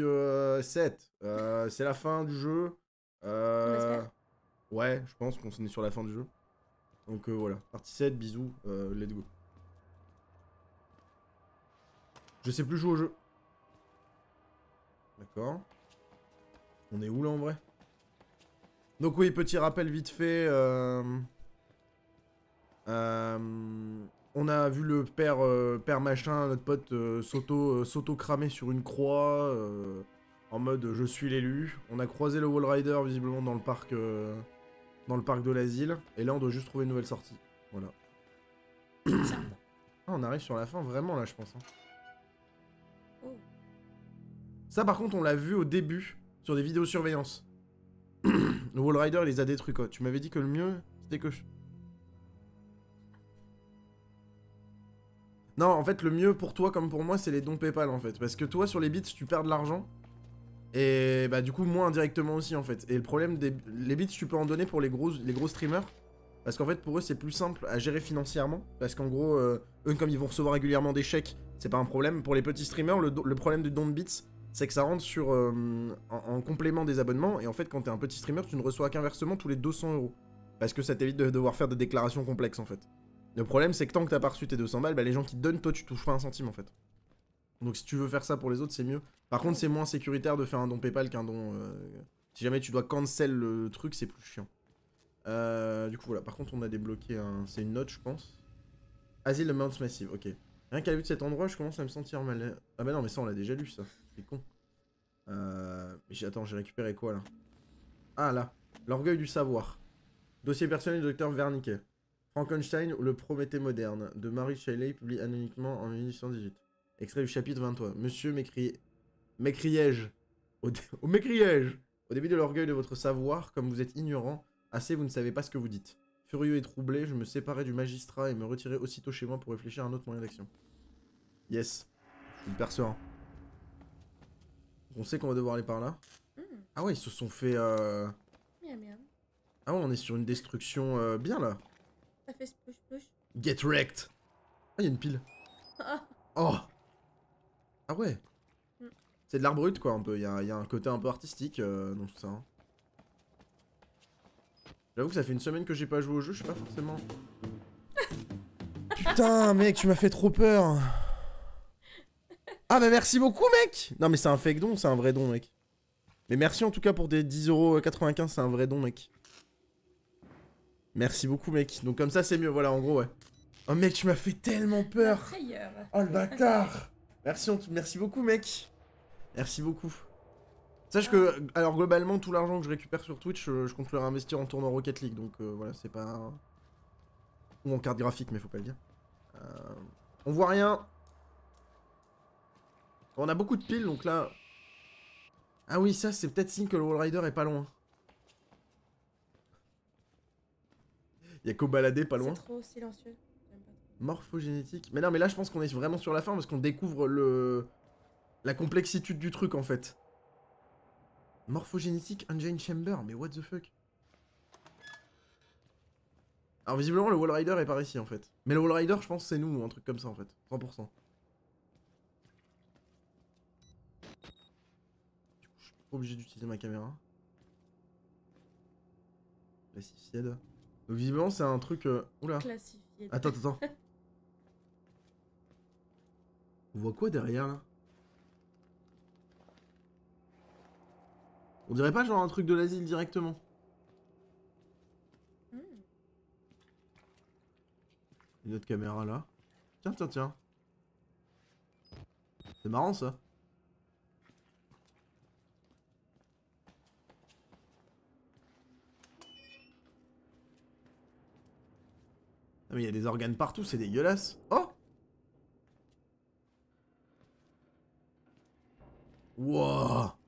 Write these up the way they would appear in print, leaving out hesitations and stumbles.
partie 7. C'est la fin du jeu. On espère. Ouais, je pense qu'on est sur la fin du jeu. Donc voilà, partie 7, bisous, let's go. Je sais plus jouer au jeu. D'accord. On est où là en vrai? Donc oui, petit rappel vite fait. On a vu le père machin, notre pote, s'auto-cramer sur une croix, en mode je suis l'élu. On a croisé le Wall Rider visiblement dans le parc de l'asile. Et là on doit juste trouver une nouvelle sortie. Voilà. Ah, on arrive sur la fin vraiment là je pense. Hein. Oh. Ça par contre on l'a vu au début sur des vidéos surveillance. Le Wall Rider il les a détruits quoi. Tu m'avais dit que le mieux c'était que je... Non, en fait, le mieux pour toi comme pour moi, c'est les dons PayPal, en fait. Parce que toi, sur les bits, tu perds de l'argent. Et bah, du coup, moi, indirectement aussi, en fait. Et le problème, les bits, tu peux en donner pour les gros streamers. Parce qu'en fait, pour eux, c'est plus simple à gérer financièrement. Parce qu'en gros, eux, comme ils vont recevoir régulièrement des chèques, c'est pas un problème. Pour les petits streamers, le problème du don de bits, c'est que ça rentre sur, en complément des abonnements. Et en fait, quand t'es un petit streamer, tu ne reçois qu'un versement tous les 200 euros. Parce que ça t'évite de devoir faire des déclarations complexes, en fait. Le problème, c'est que tant que t'as pas reçu tes 200 balles, bah, les gens qui te donnent, toi, tu touches pas un centime, en fait. Donc si tu veux faire ça pour les autres, c'est mieux. Par contre, c'est moins sécuritaire de faire un don PayPal qu'un don... Si jamais tu dois cancel le truc, c'est plus chiant. Du coup, voilà. Par contre, on a débloqué un... C'est une note, je pense. Asile de Mounts Massive, ok. Rien qu'à la vue de cet endroit, je commence à me sentir mal... Ah bah non, mais ça, on l'a déjà lu, ça. C'est con. Mais attends, j'ai récupéré quoi, là? Ah, là. L'orgueil du savoir. Dossier personnel du docteur Wernicke. Frankenstein ou le Prométhée moderne, de Mary Shelley, publié anonymiquement en 1818. Extrait du chapitre 23. Monsieur m'écriai-je. M'écriai-je. Au début de l'orgueil de votre savoir, comme vous êtes ignorant, assez vous ne savez pas ce que vous dites. Furieux et troublé, je me séparai du magistrat et me retirai aussitôt chez moi pour réfléchir à un autre moyen d'action. Yes. Je suis le perso. Hein. On sait qu'on va devoir aller par là. Mm. Ah ouais, ils se sont fait... Miam miam. Ah ouais, on est sur une destruction bien là. Ça fait splush splush. Get wrecked. Ah, il y a une pile. Ah. Oh. Ah ouais. Mm. C'est de l'art brut quoi un peu, il y a un côté un peu artistique dans tout ça. Hein. J'avoue que ça fait une semaine que j'ai pas joué au jeu, je sais pas forcément... Putain mec, tu m'as fait trop peur. Ah bah merci beaucoup mec. Non mais c'est un fake don, c'est un vrai don mec. Mais merci en tout cas pour des 10,95€, c'est un vrai don mec. Merci beaucoup mec, donc comme ça c'est mieux, voilà en gros ouais. Oh mec, tu m'as fait tellement peur. Oh le bâtard. Merci beaucoup mec. Merci beaucoup. Sache que, alors globalement, tout l'argent que je récupère sur Twitch, je compte le réinvestir en tournoi Rocket League, donc voilà, c'est pas... Ou en carte graphique, mais faut pas le dire. On voit rien. On a beaucoup de piles, donc là... Ah oui, ça, c'est peut-être signe que le Wall Rider est pas loin. Y'a qu'au balader, pas loin. C'est trop silencieux. Morphogénétique. Mais non, mais là, je pense qu'on est vraiment sur la fin, parce qu'on découvre la complexitude du truc, en fait. Morphogénétique, Engine Chamber, mais what the fuck. Alors visiblement le Wall Rider est par ici en fait. Mais le Wall Rider je pense c'est nous ou un truc comme ça en fait. 100%. Du coup je suis pas obligé d'utiliser ma caméra. Classified. Donc visiblement c'est un truc... Oula. Classifié. Attends. On voit quoi derrière là? On dirait pas genre un truc de l'asile directement. Mm. Une autre caméra là. Tiens. C'est marrant ça. Ah mais il y a des organes partout, c'est dégueulasse. Oh! Wouah!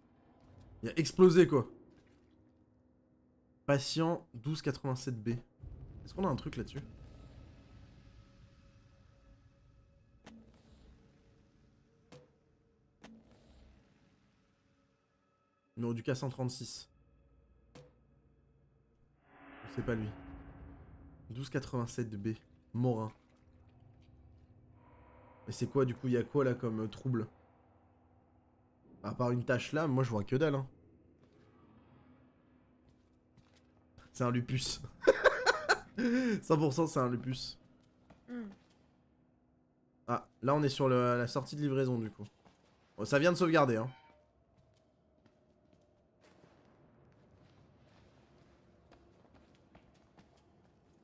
Il a explosé quoi. Patient 1287B. Est-ce qu'on a un truc là-dessus? Numéro du K136. C'est pas lui. 1287B. Morin. Mais c'est quoi du coup? Il y a quoi là comme trouble? À part une tache là, moi je vois que dalle. Hein. C'est un lupus. 100% c'est un lupus. Ah, là on est sur la sortie de livraison du coup. Bon, ça vient de sauvegarder hein.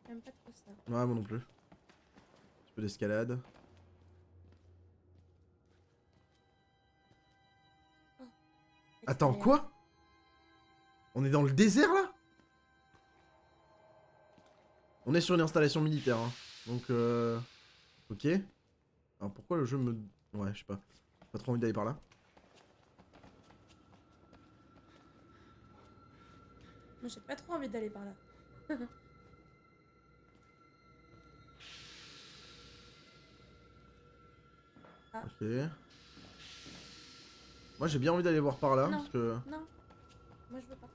J'aime pas trop ça. Ouais, moi non plus. Un petit peu d'escalade. Attends, quoi? On est dans le désert là? On est sur une installation militaire hein. Donc ok. Alors pourquoi le jeu me... Ouais, je sais pas. Pas trop envie d'aller par là. Moi j'ai pas trop envie d'aller par là. Ah. Ok. Moi j'ai bien envie d'aller voir par là Non. parce que... Non. Moi je veux pas.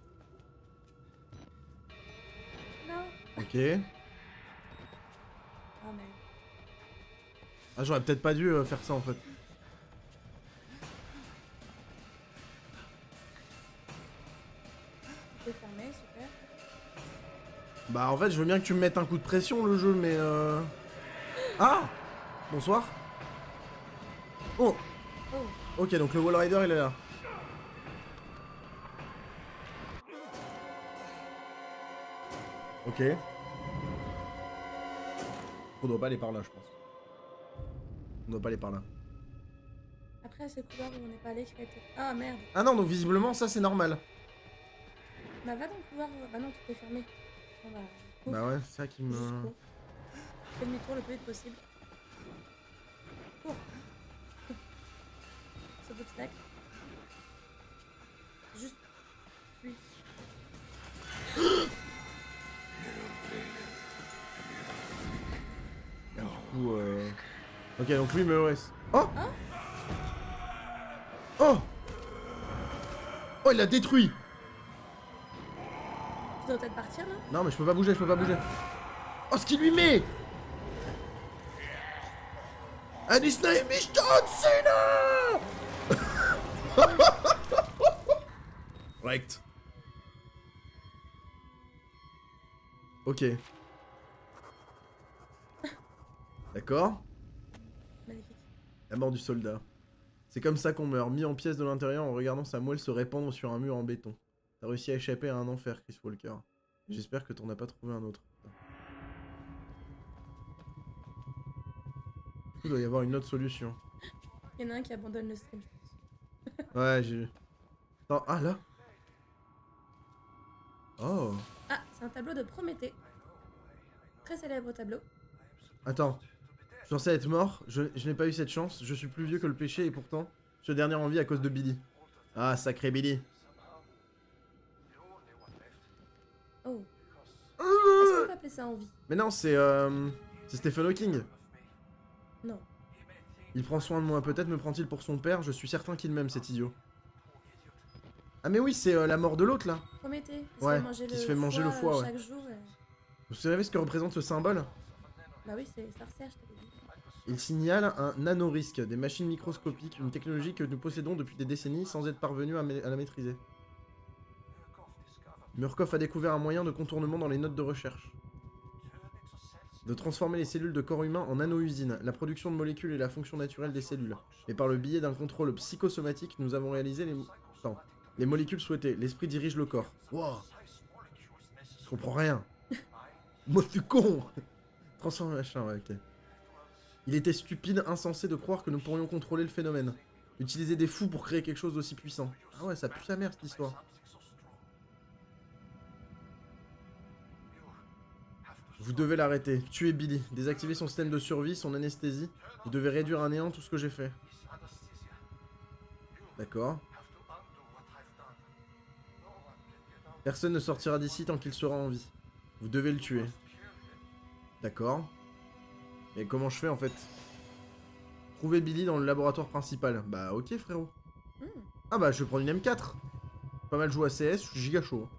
Non. Ok. Ah mais... Ah j'aurais peut-être pas dû faire ça en fait. C'est fermé, super. Bah en fait je veux bien que tu me mettes un coup de pression le jeu mais Ah! Bonsoir. Oh! Oh. Ok donc le wall rider il est là. Ok. On doit pas aller par là je pense. On doit pas aller par là. Après c'est le couloir où on n'est pas allé qui va être... Ah merde. Ah non donc visiblement ça c'est normal. Bah va dans le couloir... Bah non, tout est fermé. Bon bah... cours. Bah ouais c'est ça qui Juste me... cours. Fais demi-tour le plus vite possible. Cours. Saute d'obstacle. Juste... Fuis. Du coup Ok donc lui me OS. Oh! Hein? Oh! Oh il l'a détruit! Tu dois peut-être partir là? Non mais je peux pas bouger, je peux pas bouger. Oh ce qu'il lui met! And his name is John Cena! Right. Ok. D'accord. Magnifique. La mort du soldat. C'est comme ça qu'on meurt, mis en pièces de l'intérieur en regardant sa moelle se répandre sur un mur en béton. T'as réussi à échapper à un enfer, Chris Walker. J'espère que t'en as pas trouvé un autre. Du coup, il doit y avoir une autre solution. Il y en a un qui abandonne le stream, je pense. Ouais, j'ai vu. Attends, ah là? Oh. Ah, c'est un tableau de Prométhée. Très célèbre tableau. Attends. Je pensais être mort, je n'ai pas eu cette chance, je suis plus vieux que le péché et pourtant, je suis dernier en vie à cause de Billy. Ah, sacré Billy. Oh. Est-ce qu'on peut appeler ça envie? Mais non, c'est Stephen Hawking. Non. Il prend soin de moi, peut-être me prend-il pour son père, je suis certain qu'il m'aime cet idiot. Ah mais oui, c'est la mort de l'autre là. Prométhée, Ouais, qui se fait manger le foie, ouais. chaque jour. Vous savez ce que représente ce symbole? Bah oui, c'est sorcière, je t'avais dit. Il signale un nanorisque, des machines microscopiques, une technologie que nous possédons depuis des décennies sans être parvenus à la maîtriser. Murkoff a découvert un moyen de contournement dans les notes de recherche. De transformer les cellules de corps humain en nano-usines, la production de molécules et la fonction naturelle des cellules. Mais par le biais d'un contrôle psychosomatique, nous avons réalisé les molécules souhaitées. L'esprit dirige le corps. Wow. Je comprends rien. Moi, je suis con. Transformer machin, ouais, ok. Il était stupide, insensé de croire que nous pourrions contrôler le phénomène. Utiliser des fous pour créer quelque chose d'aussi puissant. Ah ouais, ça pue sa mère cette histoire. Vous devez l'arrêter. Tuer Billy. Désactiver son système de survie, son anesthésie. Vous devez réduire à néant tout ce que j'ai fait. D'accord. Personne ne sortira d'ici tant qu'il sera en vie. Vous devez le tuer. D'accord. Et comment je fais en fait? Trouver Billy dans le laboratoire principal. Bah ok frérot. Ah bah je vais prendre une M4. Pas mal joué à CS, je suis giga chaud.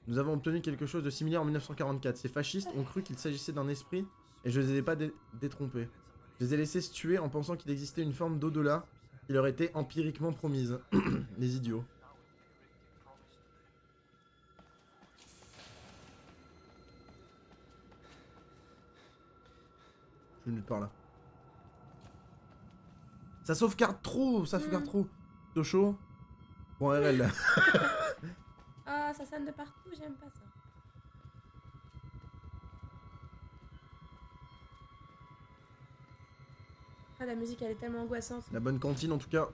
Nous avons obtenu quelque chose de similaire en 1944. Ces fascistes ont cru qu'il s'agissait d'un esprit et je les ai pas détrompés. Je les ai laissés se tuer en pensant qu'il existait une forme d'au-delà qui leur était empiriquement promise. Les idiots. Je suis nulle part là. Ça sauvegarde trop, ça sauvegarde trop. Tocho. Bon, RL là. Ah, ça sonne de partout, j'aime pas ça. Ah, la musique elle est tellement angoissante. La bonne cantine en tout cas.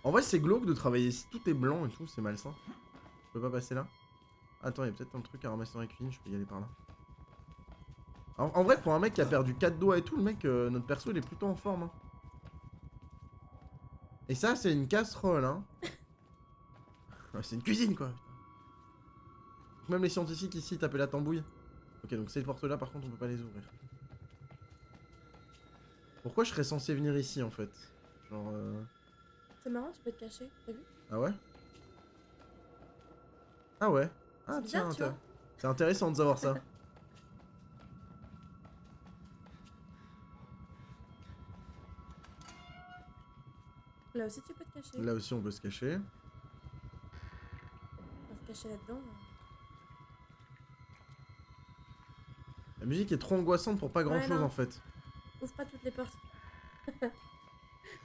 En vrai, c'est glauque de travailler ici. Tout est blanc et tout, c'est malsain. Je peux pas passer là. Attends, il y a peut-être un truc à ramasser dans la cuisine, je peux y aller par là. En vrai, pour un mec qui a perdu 4 doigts et tout, le mec, notre perso, il est plutôt en forme. Hein. Et ça, c'est une casserole, hein. C'est une cuisine, quoi. Même les scientifiques ici tapaient la tambouille. Ok, donc ces portes-là, par contre, on peut pas les ouvrir. Pourquoi je serais censé venir ici, en fait? Genre, C'est marrant, tu peux te cacher, t'as vu? Ah ouais? Ah ouais? Ah bizarre, tiens, tu vois. c'est intéressant de savoir ça. Là aussi tu peux te cacher. Là aussi, on peut se cacher. On va se cacher là-dedans. La musique est trop angoissante pour pas grand-chose, non. en fait. Ouvre pas toutes les portes.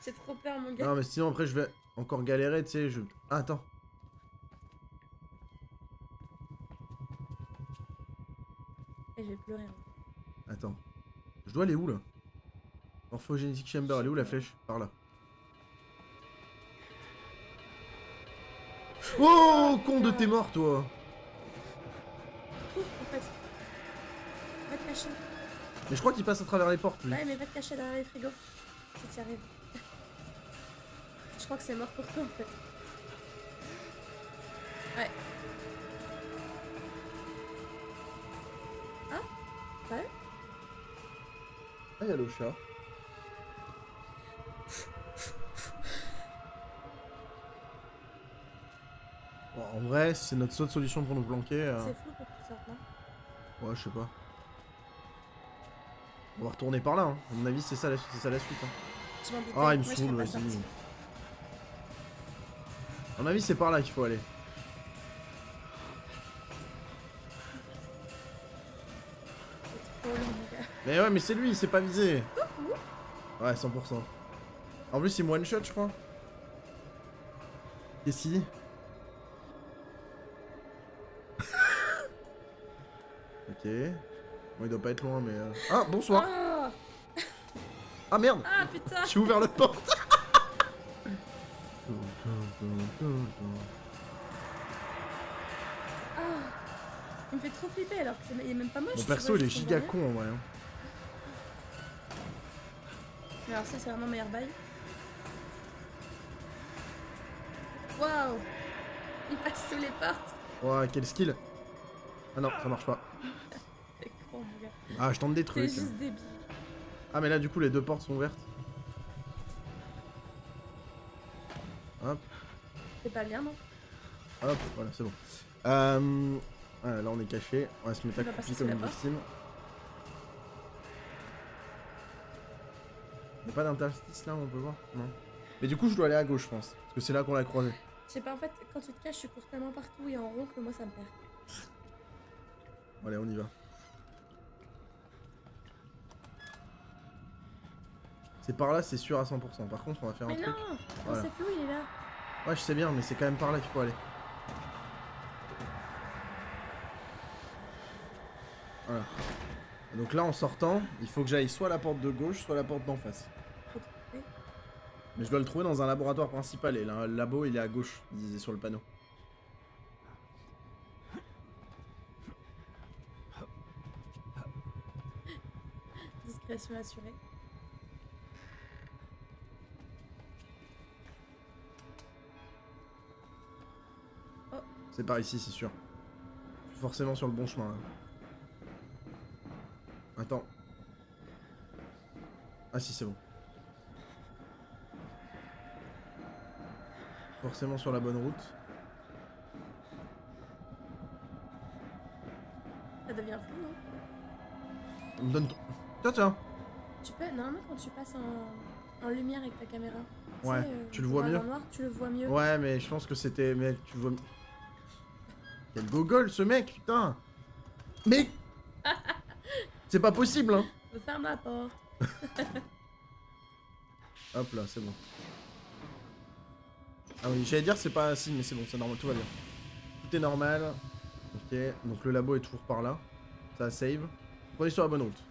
J'ai trop peur, mon gars. Non, mais sinon, après, je vais encore galérer, tu sais, Ah, attends. Et je vais pleurer. Hein. Attends. Je dois aller où, là? Morphogénétique Chamber, elle est où, la flèche? Par là. Oh, con de t'es mort, toi! Ouf, en fait. Va te cacher. Mais je crois qu'il passe à travers les portes, lui. Ouais, mais va te cacher derrière les frigos. Si tu y arrives. Je crois que c'est mort pour toi, en fait. Ouais. Ah? Sérieux? Ah, y'a le chat. Bon, en vrai, c'est notre seule solution pour nous planquer. C'est flou pour que tu sortes, non? Ouais, je sais pas. On va retourner par là, hein. À mon avis, c'est ça, la suite. Hein. Je m'en doutais. Ah, il me Moi, je saoule, serais pas vas-y. sortie. À mon avis, c'est par là qu'il faut aller. C'est trop long, mon gars. Mais ouais, mais c'est lui, il s'est pas visé. Ouais, 100%. En plus, il me one shot, je crois. Qu'est-ce qu'il dit? Ok. Bon, il doit pas être loin, mais... Ah, bonsoir. Ah, Ah, merde. ah putain. J'ai ouvert l'autre porte. Ah. Il me fait trop flipper alors que il est même pas moche. Mon tu perso, vois, il est juste giga derrière. con, en vrai. Hein. Mais alors ça, c'est vraiment meilleur bail. Waouh. Il passe sous les portes. Ouais, quel skill. Ah non, ça marche pas. C'est con, mon gars. Ah, je tente des C'est trucs. juste débile. Ah, mais là, du coup, les deux portes sont ouvertes. Hop, C'est pas bien, non? hop, voilà, c'est bon. Voilà, là, on est caché. On va se mettre On va accroupi passer comme sous une la porte. victime. Y'a pas d'interstice là, on peut voir? Non. Mais du coup, je dois aller à gauche, je pense. Parce que c'est là qu'on l'a croisé. Je sais pas, en fait, quand tu te caches, tu cours tellement partout et en rond que moi, ça me perd. Allez, on y va. C'est par là, c'est sûr à 100%. Par contre, on va faire un Mais truc. non! Voilà. C'est flou, il est là. Ouais, je sais bien, mais c'est quand même par là qu'il faut aller. Voilà. Et donc là, en sortant, il faut que j'aille soit à la porte de gauche, soit à la porte d'en face. Faut trouver. Mais je dois le trouver dans un laboratoire principal. Et le labo, il est à gauche, il disait sur le panneau. Discrétion assurée. C'est par ici, c'est sûr. Je suis forcément sur le bon chemin, là. Attends. Ah si, c'est bon. Forcément sur la bonne route. Ça devient flou, non? On me donne... Tiens, tiens. Tu peux, normalement, quand tu passes en lumière avec ta caméra, Ouais, sais, tu le vois mieux. dans le noir, tu le vois mieux. Ouais, mais je pense que c'était... Mais tu le vois... Quel gogol, ce mec, putain. Mais... C'est pas possible, hein. Je ferme la porte. Hop là, c'est bon. Ah oui, j'allais dire c'est pas... Si, mais c'est bon, c'est normal, tout va bien. Tout est normal. Ok, donc le labo est toujours par là. Ça save. On est sur la bonne route.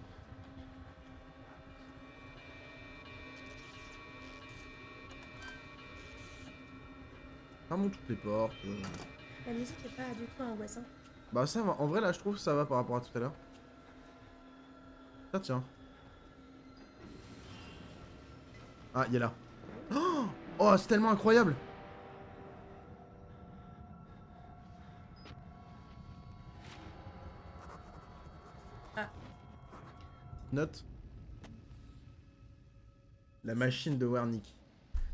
Fermons toutes les portes. La musique est pas du tout angoissante. Bah ça va, en vrai là je trouve que ça va par rapport à tout à l'heure. Ah tiens. Ah, il est là. Oh, c'est tellement incroyable. Ah. Note. La machine de Wernicke.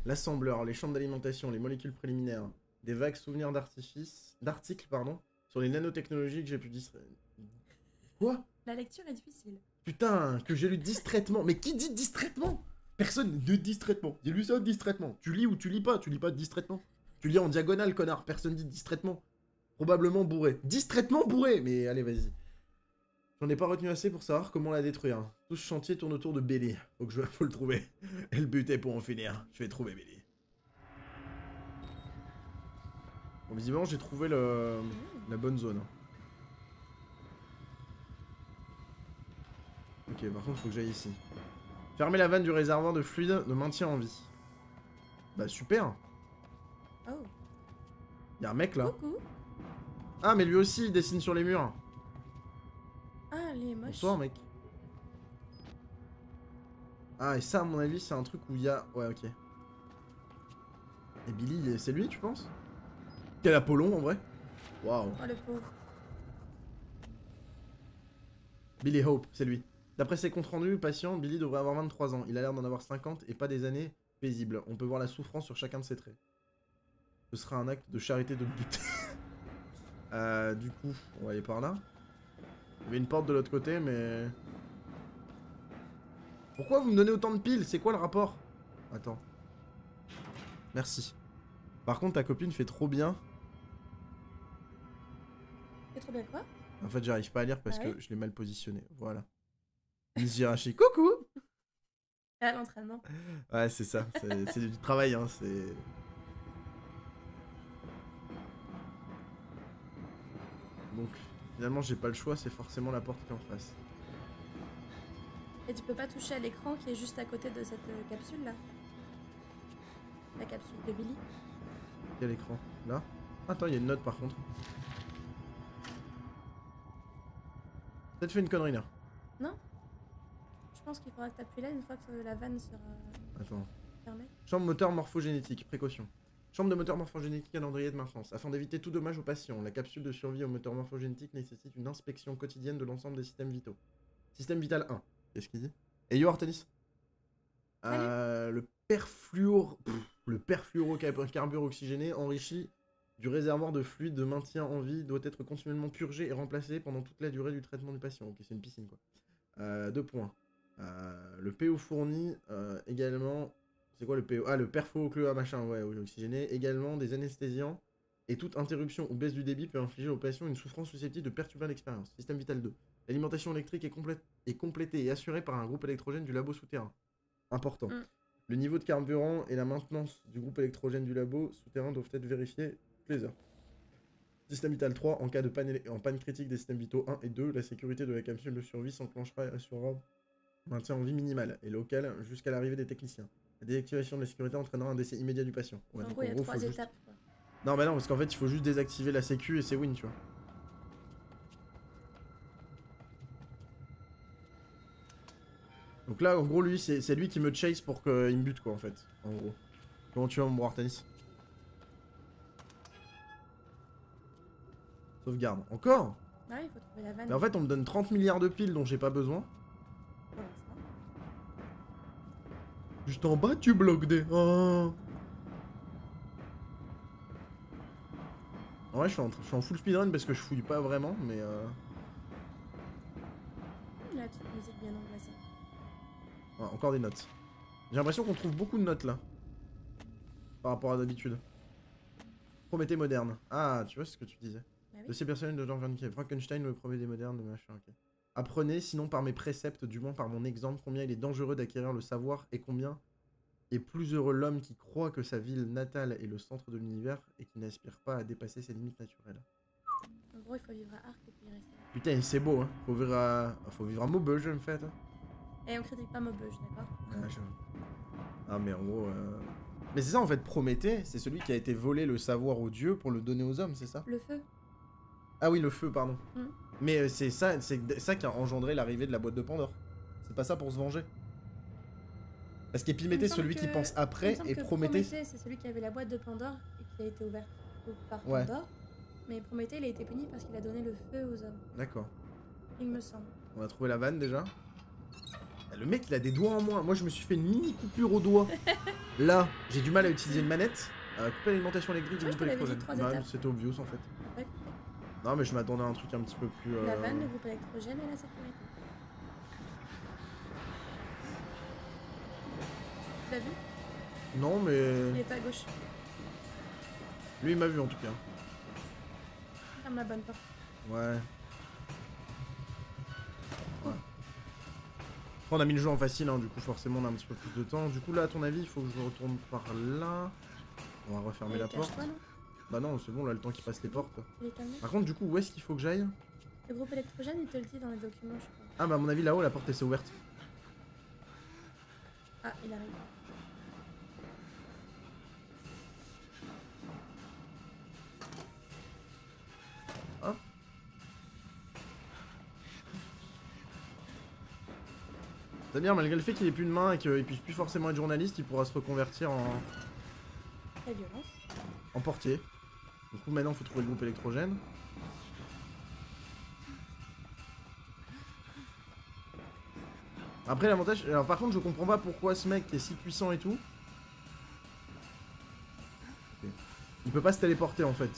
L'assembleur, les chambres d'alimentation, les molécules préliminaires, des vagues souvenirs d'articles, pardon, sur les nanotechnologies que j'ai pu distraire. Quoi? La lecture est difficile. Putain, que j'ai lu distraitement. Mais qui dit distraitement? Personne ne dit distraitement. J'ai lu ça distraitement. Tu lis ou tu lis pas distraitement. Tu lis en diagonale, connard. Personne dit distraitement. Probablement bourré. Distraitement bourré. Mais allez, vas-y. J'en ai pas retenu assez pour savoir comment la détruire. Tout ce chantier tourne autour de Belly. Faut le trouver. Et le but est pour en finir. Je vais trouver Belly. Bon, visiblement, j'ai trouvé la bonne zone. Ok, par contre, faut que j'aille ici. Fermer la vanne du réservoir de fluide de maintien en vie. Bah, super. Oh. Y'a un mec là. Coucou. Ah, mais lui aussi, il dessine sur les murs. Ah, les moches. Bonsoir, mec. Ah, et ça, à mon avis, c'est un truc où il y a... Ouais, ok. Et Billy, c'est lui, tu penses? Quel Apollon, en vrai. Waouh. Oh, le pauvre. Billy Hope, c'est lui. D'après ses comptes rendus, patient, Billy devrait avoir 23 ans. Il a l'air d'en avoir 50 et pas des années paisibles. On peut voir la souffrance sur chacun de ses traits. Ce sera un acte de charité de buter. Du coup, on va aller par là. Il y avait une porte de l'autre côté, mais... Pourquoi vous me donnez autant de piles? C'est quoi le rapport? Attends. Merci. Par contre, ta copine fait trop bien. C'est trop bien quoi? En fait, j'arrive pas à lire parce Ah ouais? que je l'ai mal positionné. Voilà. Miss Jirachi, coucou! Ah, l'entraînement. Ouais, c'est ça. C'est du travail, hein. C'est... Donc, finalement, j'ai pas le choix. C'est forcément la porte qui est en face. Et tu peux pas toucher à l'écran qui est juste à côté de cette capsule là? La capsule de Billy. Quel écran? Là? Attends, il y a une note par contre. Peut-être fait une connerie là. Non? Je pense qu'il faudra que t'appuies là une fois que la vanne sera Attends. fermée. Chambre moteur morphogénétique, précaution. Chambre de moteur morphogénétique, calendrier de maintenance. Afin d'éviter tout dommage aux patients, la capsule de survie au moteur morphogénétique nécessite une inspection quotidienne de l'ensemble des systèmes vitaux. Système vital 1. Qu'est-ce qu'il dit? Et yo Artemis. Le perfluorocarbure oxygéné enrichi du réservoir de fluide de maintien en vie doit être continuellement purgé et remplacé pendant toute la durée du traitement du patient. Ok, c'est une piscine quoi. 2 points. Le PO fourni également... C'est quoi le PO? Ah, le perfluorocarbure machin, ouais, oxygéné. Également des anesthésiants. Et toute interruption ou baisse du débit peut infliger au patient une souffrance susceptible de perturber l'expérience. Système vital 2. L'alimentation électrique est complétée et assurée par un groupe électrogène du labo souterrain. Important. Le niveau de carburant et la maintenance du groupe électrogène du labo souterrain doivent être vérifiés toutes les heures. Système vital 3. En cas de panne critique des systèmes vitaux 1 et 2, la sécurité de la capsule de survie s'enclenchera et assurera maintien en vie minimal et local jusqu'à l'arrivée des techniciens. La désactivation de la sécurité entraînera un décès immédiat du patient. Ouais, En donc gros, il y a 3 juste... étapes quoi. Non, bah non, parce qu'en fait, il faut juste désactiver la sécu et c'est win, tu vois. Donc là, en gros, lui, c'est lui qui me chase pour qu'il me bute, quoi, en fait. En gros. Comment tu vas, mon bro Artanis? Sauvegarde. Encore? Ouais, il faut trouver la vanne. Mais en fait, on me donne 30 milliards de piles dont j'ai pas besoin. Pour l'instant. Juste en bas, tu bloques des... Oh. En vrai, je suis en full speedrun parce que je fouille pas vraiment, mais... La petite musique bien angoissante. Ouais, encore des notes. J'ai l'impression qu'on trouve beaucoup de notes là. Par rapport à d'habitude. Prométhée moderne. Ah, tu vois ce que tu disais. Bah oui. Dossier personnel de Jean Vernike. Frankenstein, le Prométhée moderne, le machin, ok. Apprenez, sinon par mes préceptes, du moins par mon exemple, combien il est dangereux d'acquérir le savoir et combien est plus heureux l'homme qui croit que sa ville natale est le centre de l'univers et qui n'aspire pas à dépasser ses limites naturelles. En gros, il faut vivre à Arc et puis y rester. Putain, c'est beau, hein. Faut vivre à Maubeuge, en fait. Hein. Et on critique pas Maubeuge, d'accord? Ah, mais en gros... Mais c'est ça, en fait, Prométhée, c'est celui qui a été volé le savoir aux dieux pour le donner aux hommes, c'est ça? Le feu. Ah oui, le feu, pardon. Mm. Mais c'est ça qui a engendré l'arrivée de la boîte de Pandore. C'est pas ça pour se venger. Parce qu'Épiméthée, celui qui pense après, et Prométhée... Prométhée, c'est celui qui avait la boîte de Pandore et qui a été ouverte par Ouais. Pandore. Mais Prométhée, il a été puni parce qu'il a donné le feu aux hommes. D'accord. Il me semble. On a trouvé la vanne, déjà. Le mec, il a des doigts en moins. Moi, je me suis fait une mini coupure au doigt. Là, j'ai du mal à utiliser une manette. Couper l'alimentation électrique, Ouais, je te l'avais dit, 3 étapes. C'était obvious, en fait. Ouais. Non, mais je m'attendais à un truc un petit peu plus... La vanne, le groupe électrogène et la sécurité. Tu l'as vu? Non, Il mais... est à gauche. Lui, il m'a vu, en tout cas. Ferme la bonne porte. Ouais. On a mis le jeu en facile, hein, du coup forcément on a un petit peu plus de temps. Du coup là à ton avis il faut que je retourne par là. On va refermer la porte. Non, bah non c'est bon là le temps qu'il passe les portes. il est calmé. Par contre du coup où est-ce qu'il faut que j'aille? Le groupe électrogène il te le dit dans les documents je crois. Ah bah à mon avis là-haut la porte elle s'est ouverte. Ah il arrive. Hop. C'est bien malgré le fait qu'il ait plus de main et qu'il puisse plus forcément être journaliste, il pourra se reconvertir La violence. en portier. Du coup maintenant il faut trouver le groupe électrogène. Après l'avantage, alors par contre je comprends pas pourquoi ce mec qui est si puissant et tout, il peut pas se téléporter en fait.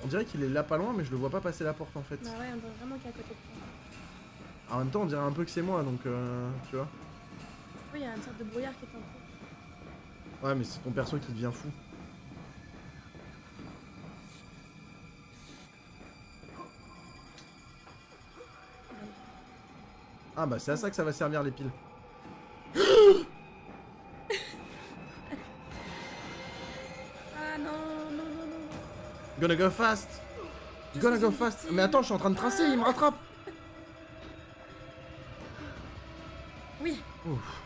On dirait qu'il est là pas loin mais je le vois pas passer la porte en fait. Bah ouais on dirait vraiment qu'il est à côté de toi. En même temps on dirait un peu que c'est moi donc tu vois. Oui il y a une sorte de brouillard qui est en cours. Ouais mais c'est ton perso qui devient fou. Ah bah c'est à ça que ça va servir les piles. Ah non, non, non, non. Gonna go fast. Gonna go fast. Mais attends, je suis en train de tracer, il me rattrape. Oui. Ouf.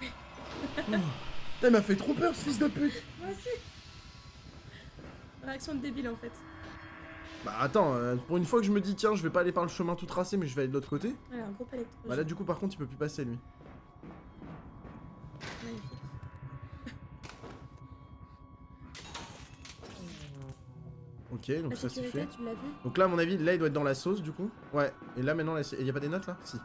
Il m'a fait trop peur ce fils de pute. Moi aussi. Réaction de débile en fait. Bah attends, pour une fois que je me dis tiens je vais pas aller par le chemin tout tracé mais je vais aller de l'autre côté. Ouais, un groupe électrogène. Bah là du coup par contre il peut plus passer lui. Magnifique. Ok donc La ça c'est sécurité, fait. tu l'as vu? Donc là à mon avis là il doit être dans la sauce du coup. Ouais et là maintenant il y a pas des notes là? Si.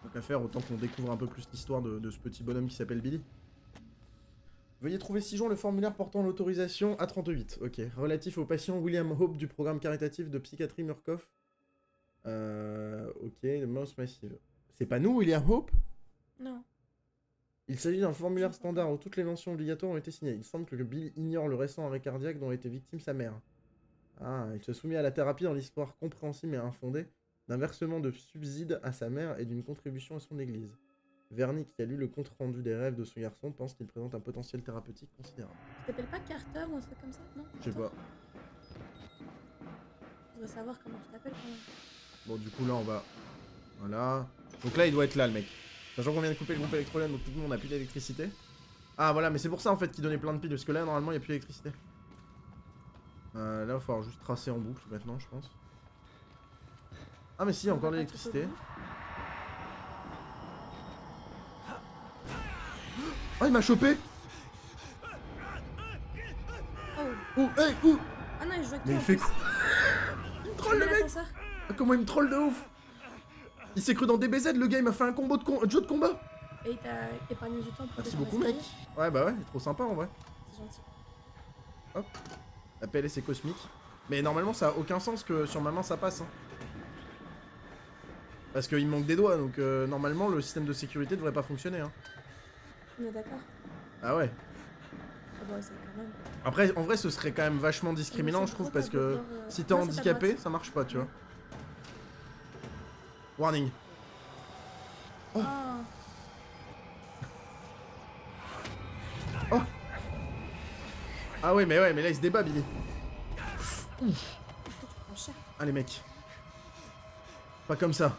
Donc à faire autant qu'on découvre un peu plus l'histoire de ce petit bonhomme qui s'appelle Billy. Veuillez trouver 6 jours le formulaire portant l'autorisation A38. Ok. Relatif au patient William Hope du programme caritatif de psychiatrie Murkoff. Ok, le mouse massive. C'est pas nous, William Hope? Non. Il s'agit d'un formulaire standard où toutes les mentions obligatoires ont été signées. Il semble que Bill ignore le récent arrêt cardiaque dont a été victime sa mère. Ah, il se soumet à la thérapie dans l'histoire compréhensible et infondée d'un versement de subsides à sa mère et d'une contribution à son église. Verny, qui a lu le compte-rendu des rêves de son garçon, pense qu'il présente un potentiel thérapeutique considérable. Tu t'appelles pas Carter ou un truc comme ça? Non? Je sais pas. Je voudrais savoir comment tu t'appelles quand même. Bon, du coup, là, on va... Voilà. Donc là, il doit être là, le mec. Sachant qu'on vient de couper le groupe électrogène, donc tout le monde n'a plus d'électricité. Ah, voilà, mais c'est pour ça, en fait, qu'il donnait plein de piles, parce que là, normalement, il n'y a plus d'électricité. Là, il va falloir juste tracer en boucle, maintenant, je pense. Ah, mais si, il y a encore de l'électricité. Oh, il m'a chopé! Oh! Ouh, hey, ouh! Ah non, il joue avec Mais toi, il en fait plus. quoi? Il me troll, le mec! L'ascenseur. Comment il me troll de ouf! Il s'est cru dans DBZ, le gars, il m'a fait un combo de jeu de combat! Et il t'a épargné du temps pour Merci descendre beaucoup, mec! l'escalier. Ouais, bah ouais, il est trop sympa, en vrai. C'est gentil. Hop. La PLS est cosmique. Mais normalement, ça a aucun sens que sur ma main, ça passe. Hein. Parce qu'il me manque des doigts, donc normalement le système de sécurité devrait pas fonctionner. Hein. On est d'accord. Ah ouais. Ah bah c'est quand même. Après, en vrai, ce serait quand même vachement discriminant, je trouve, parce que si t'es handicapé, ça marche pas, tu vois. Warning. Oh. Oh. Ah ouais, mais là il se débat, Billy. Ouf. Ah les mecs. Pas comme ça.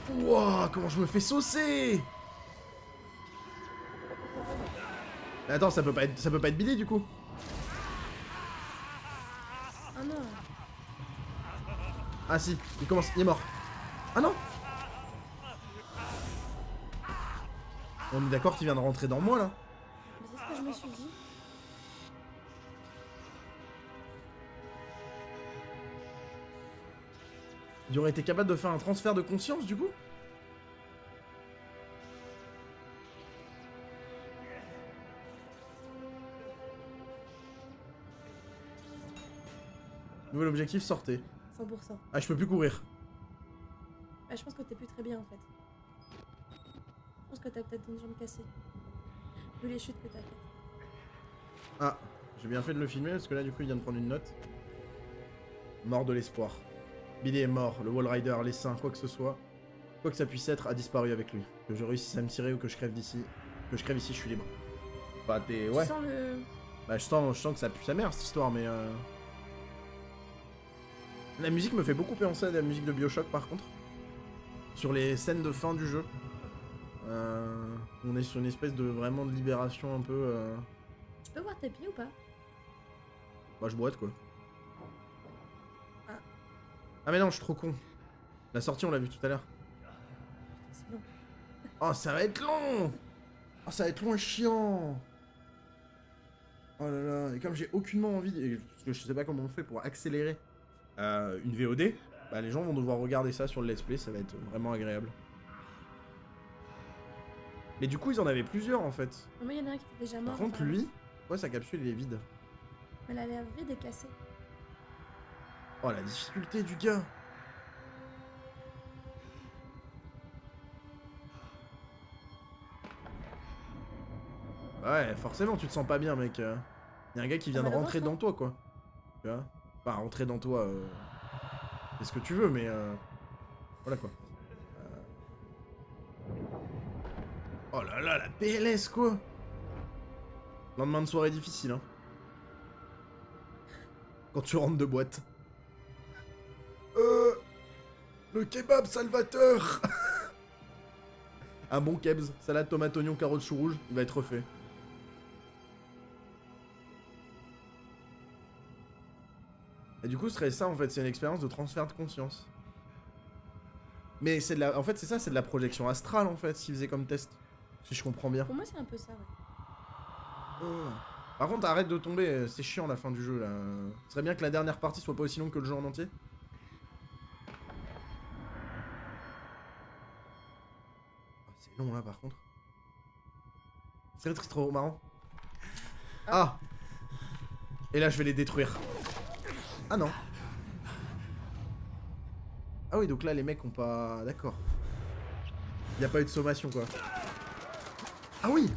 Wouah, comment je me fais saucer. Mais attends, ça peut pas être Billy du coup. Ah non. Ah si, il est mort. Ah non. On est d'accord qu'il vient de rentrer dans moi là. Mais c'est ce que je me suis dit. Il aurait été capable de faire un transfert de conscience du coup. Nouvel objectif, sortez. 100%. Ah, je peux plus courir. Bah, je pense que t'es plus très bien en fait. Je pense que t'as peut-être une jambe cassée. Vu les chutes que t'as faites. Ah, j'ai bien fait de le filmer parce que là du coup il vient de prendre une note. Mort de l'espoir. Billy est mort, le Wall Rider, les seins, quoi que ce soit. Quoi que ça puisse être, a disparu avec lui. Que je réussisse à me tirer ou que je crève d'ici. Que je crève ici, je suis libre. Bah t'es... Ouais. Tu sens le... Bah je sens que ça pue sa mère cette histoire, mais La musique me fait beaucoup penser à la musique de Bioshock par contre. Sur les scènes de fin du jeu. On est sur une espèce de vraiment de libération un peu... Tu peux voir tes pieds ou pas? Bah je boite quoi. Ah. Ah mais non, je suis trop con. La sortie on l'a vu tout à l'heure. C'est long. Oh ça va être long. Oh ça va être long et chiant. Oh là là, et comme j'ai aucunement envie, parce que je sais pas comment on fait pour accélérer une VOD, bah les gens vont devoir regarder ça sur le let's play, ça va être vraiment agréable. Mais du coup ils en avaient plusieurs en fait. Non mais il y en a un qui était déjà mort. Par contre lui, ouais sa capsule il est vide. Mais elle a l'air vide et cassée. Oh la difficulté du gars. Ouais, forcément, tu te sens pas bien, mec. Y a un gars qui vient de rentrer dans toi, quoi. Tu vois? Enfin, rentrer dans toi, fais ce que tu veux, mais voilà, quoi. Oh là là, la PLS, quoi. Lendemain de soirée difficile, hein. Quand tu rentres de boîte. Le kebab salvateur. Un bon kebs, salade, tomate, oignon, carottes, chou rouge, il va être refait. Et du coup, ce serait ça en fait, c'est une expérience de transfert de conscience. Mais c'est de la... En fait, c'est ça, c'est de la projection astrale en fait, s'il faisait comme test. Si je comprends bien. Pour moi, c'est un peu ça, ouais. Oh. Par contre, arrête de tomber, c'est chiant la fin du jeu là. Ce serait bien que la dernière partie soit pas aussi longue que le jeu en entier. Oh, c'est long là par contre. C'est trop marrant. Ah. Et là, je vais les détruire. Ah non. Ah oui, donc là, les mecs ont pas... D'accord. Il n'y a pas eu de sommation, quoi. Ah oui.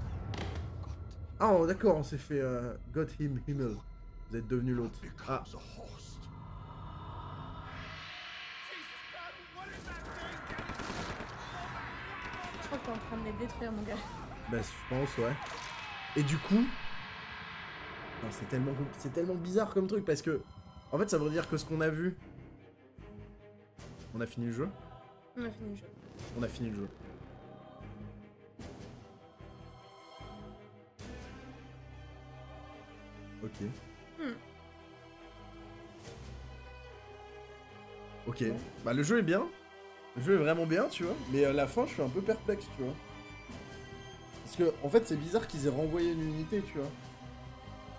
Ah, d'accord, on s'est fait... Got him, Himmel. Vous êtes devenu l'autre. Ah. Je crois que t'es en train de les détruire, mon gars. Bah, je pense, ouais. Et du coup... Non, c'est tellement bizarre comme truc, parce que... En fait, ça veut dire que ce qu'on a vu... On a fini le jeu? On a fini le jeu. On a fini le jeu. Ok. Ok. Bon. Bah le jeu est bien. Le jeu est vraiment bien, tu vois. Mais à la fin, je suis un peu perplexe, tu vois. Parce que, en fait, c'est bizarre qu'ils aient renvoyé une unité, tu vois.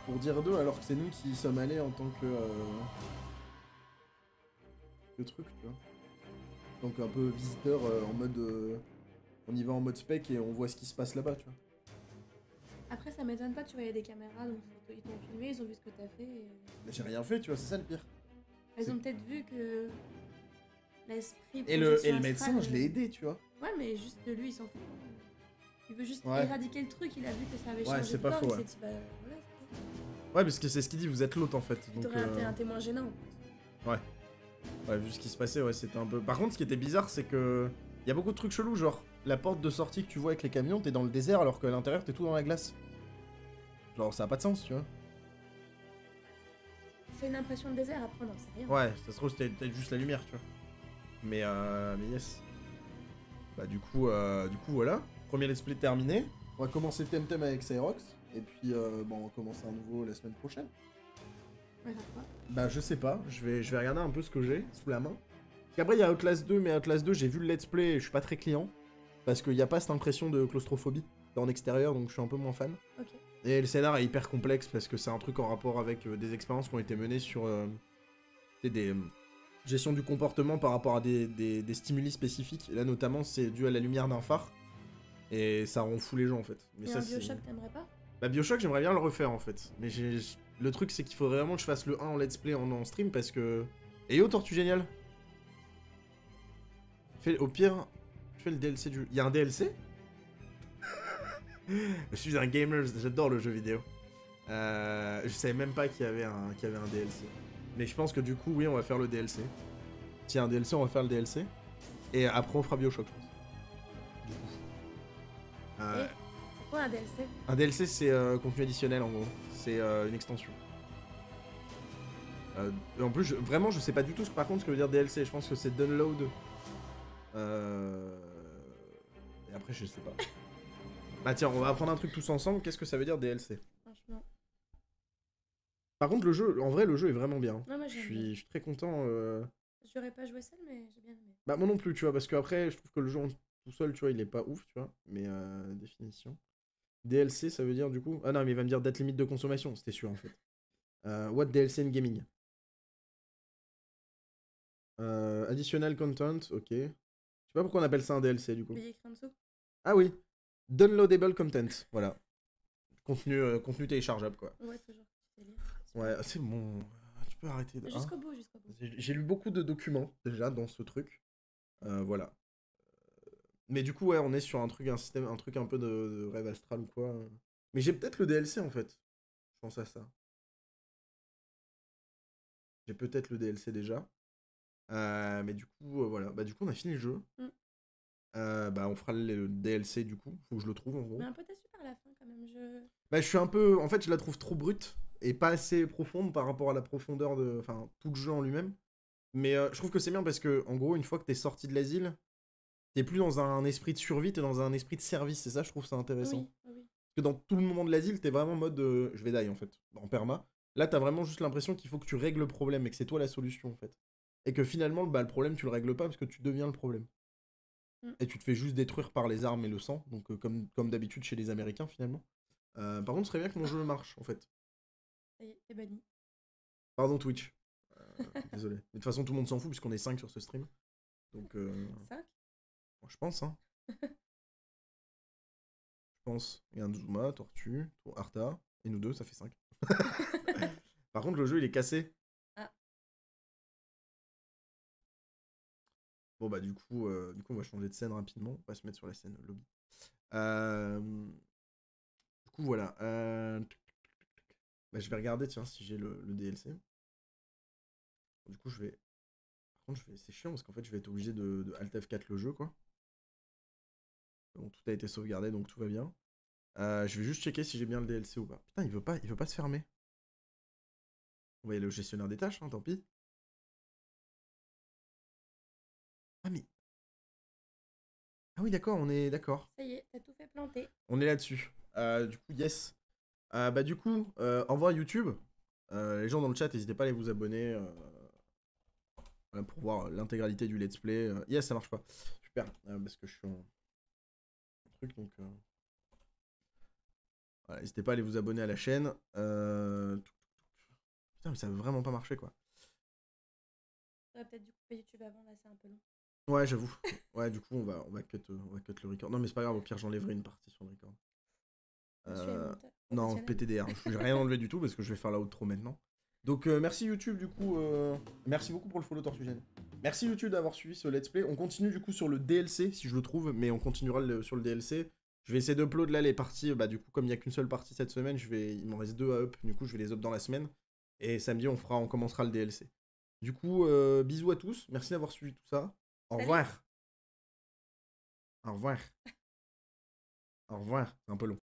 Pour dire d'eux, alors que c'est nous qui y sommes allés en tant que... Le truc, tu vois. Donc un peu visiteur en mode... On y va en mode spec et on voit ce qui se passe là-bas, tu vois. Après, ça m'étonne pas, tu voyais des caméras, donc ils t'ont filmé, ils ont vu ce que t'as fait et... Mais j'ai rien fait, tu vois, c'est ça le pire. Elles ont peut-être vu que l'esprit. Et le projection médecin, astrale, je l'ai aidé, tu vois. Ouais, mais juste de lui, il s'en fout. Il veut juste Ouais. éradiquer le truc, il a vu que ça avait Ouais, changé c'est de pas corps, faux, il ouais. s'est dit, bah voilà, c'est tout. Ouais, parce que c'est ce qu'il dit, vous êtes l'autre en fait. Donc, T'aurais un témoin gênant. ouais, vu ce qui se passait, ouais, c'était un peu. Par contre, ce qui était bizarre, c'est que. Il y a beaucoup de trucs chelous, genre la porte de sortie que tu vois avec les camions, t'es dans le désert alors qu'à l'intérieur t'es tout dans la glace. Genre, ça a pas de sens, tu vois. C'est une impression de désert, après, non, c'est rien. Ouais, ça se trouve, c'était peut-être juste la lumière, tu vois. Mais yes. Bah, du coup, voilà. Premier let's play terminé. On va commencer Temtem avec Cyrox. Et puis, bon, on va commencer à nouveau la semaine prochaine. Ouais, d'accord. Bah, je sais pas. Je vais regarder un peu ce que j'ai sous la main. Parce qu'après, il y a Outlast 2, mais Outlast 2, j'ai vu le let's play et je suis pas très client. Parce qu'il n'y a pas cette impression de claustrophobie en extérieur, donc je suis un peu moins fan. Ok. Et le scénar est hyper complexe parce que c'est un truc en rapport avec des expériences qui ont été menées sur des gestion du comportement par rapport à des stimuli spécifiques. Et là, notamment, c'est dû à la lumière d'un phare. Et ça rend fou les gens, en fait. Mais Et ça, un c'est... Bioshock, t'aimerais pas? Bah, Bioshock, j'aimerais bien le refaire, en fait. Mais le truc, c'est qu'il faudrait vraiment que je fasse le 1 en let's play en stream parce que... Et yo, Tortue Génial. Au pire, je fais le DLC du... Il y a un DLC? Je suis un gamer, j'adore le jeu vidéo. Je savais même pas qu'il y avait un DLC. Mais je pense que du coup, oui, on va faire le DLC. S'il y a un DLC, on va faire le DLC. Et après, on fera Bioshock, je pense. Du coup. Et c'est quoi un DLC? Un DLC, c'est contenu additionnel, en gros. C'est une extension. En plus, vraiment, je sais pas du tout par contre ce que veut dire DLC. Je pense que c'est download. Et après, je sais pas. Bah tiens, on va apprendre un truc tous ensemble. Qu'est-ce que ça veut dire DLC? Franchement. Par contre, le jeu, en vrai, le jeu est vraiment bien. Non, moi Je j'aime suis, bien. je suis très content. J'aurais pas joué seul, mais j'ai bien aimé. Bah moi non plus, tu vois, parce qu'après, je trouve que le jeu tout seul, tu vois, il est pas ouf, tu vois. Mais définition. DLC, ça veut dire du coup... Ah non, mais il va me dire date limite de consommation, c'était sûr en fait. What DLC in gaming? Additional content, ok. Je sais pas pourquoi on appelle ça un DLC du coup. Il y a écrit en dessous. Ah oui, downloadable content, voilà. Contenu téléchargeable quoi. Ouais, toujours. Tu sais lire. Ouais, c'est bon. Tu peux arrêter de... hein. Jusqu'au bout, jusqu'au bout. J'ai lu beaucoup de documents déjà dans ce truc. Voilà. Mais du coup, ouais, on est sur un truc un peu de rêve astral ou quoi. Mais j'ai peut-être le DLC en fait. Je pense à ça. J'ai peut-être le DLC déjà. Mais du coup, voilà. Bah, du coup, on a fini le jeu. Mm. Bah, on fera le DLC du coup. Faut que je le trouve en gros. Mais un peu déçu par la fin quand même. Bah, je suis un peu. En fait, je la trouve trop brute et pas assez profonde par rapport à la profondeur de. Enfin, tout le jeu en lui-même. Mais je trouve que c'est bien parce que, en gros, une fois que t'es sorti de l'asile, t'es plus dans un esprit de survie, t'es dans un esprit de service. Et ça, je trouve ça intéressant. Oui, oui. Parce que dans tout le moment de l'asile, t'es vraiment en mode je vais die en fait, en perma. Là, t'as vraiment juste l'impression qu'il faut que tu règles le problème et que c'est toi la solution en fait. Et que finalement, bah, le problème, tu le règles pas parce que tu deviens le problème. Mm. Et tu te fais juste détruire par les armes et le sang, donc comme d'habitude chez les Américains finalement. Par contre, ce serait bien que mon jeu marche en fait. Ça y est, c'est banni. Pardon Twitch. Désolé. Mais de toute façon, tout le monde s'en fout puisqu'on est 5 sur ce stream. Donc, 5? je pense, hein. Je pense. Il y a un Zuma, Tortue, Arta, et nous deux, ça fait 5. Par contre, le jeu, il est cassé. Ah. Bon, bah, du coup, on va changer de scène rapidement. On va se mettre sur la scène lobby. Du coup, voilà. Bah, je vais regarder, tiens, si j'ai le DLC. Du coup, je vais... Par contre, c'est chiant parce qu'en fait, je vais être obligé de Alt F4 le jeu, quoi. Bon, tout a été sauvegardé, donc tout va bien. Je vais juste checker si j'ai bien le DLC ou pas. Putain, il veut pas se fermer. On va y aller au gestionnaire des tâches, hein, tant pis. Ah mais... Ah oui, d'accord, on est d'accord. Ça y est, t'as tout fait planter. On est là-dessus. Du coup, yes. Bah du coup, au revoir YouTube. Les gens dans le chat, n'hésitez pas à aller vous abonner voilà, pour voir l'intégralité du let's play. Yes, ça marche pas. Super, parce que je suis en truc, donc... Voilà, n'hésitez pas à aller vous abonner à la chaîne. Putain, mais ça veut vraiment pas marcher, quoi. T'aurais peut-être dû couper YouTube avant, là c'est un peu long. Ouais, j'avoue. Ouais, du coup, on va cut le record. Non, mais c'est pas grave, au pire, j'enlèverai une partie sur le record. Je suis un monteur Non, professionnel. PTDR. Je vais rien enlever du tout parce que je vais faire la outro maintenant. Donc merci YouTube du coup, merci beaucoup pour le follow Tortugène. Merci YouTube d'avoir suivi ce let's play. On continue du coup sur le DLC si je le trouve, mais on continuera sur le DLC. Je vais essayer d'upload là les parties, bah du coup comme il n'y a qu'une seule partie cette semaine, il m'en reste 2 à up, du coup je vais les up dans la semaine. Et samedi on commencera le DLC. Du coup, bisous à tous, merci d'avoir suivi tout ça. Au revoir. Au revoir. Au revoir, c'est un peu long.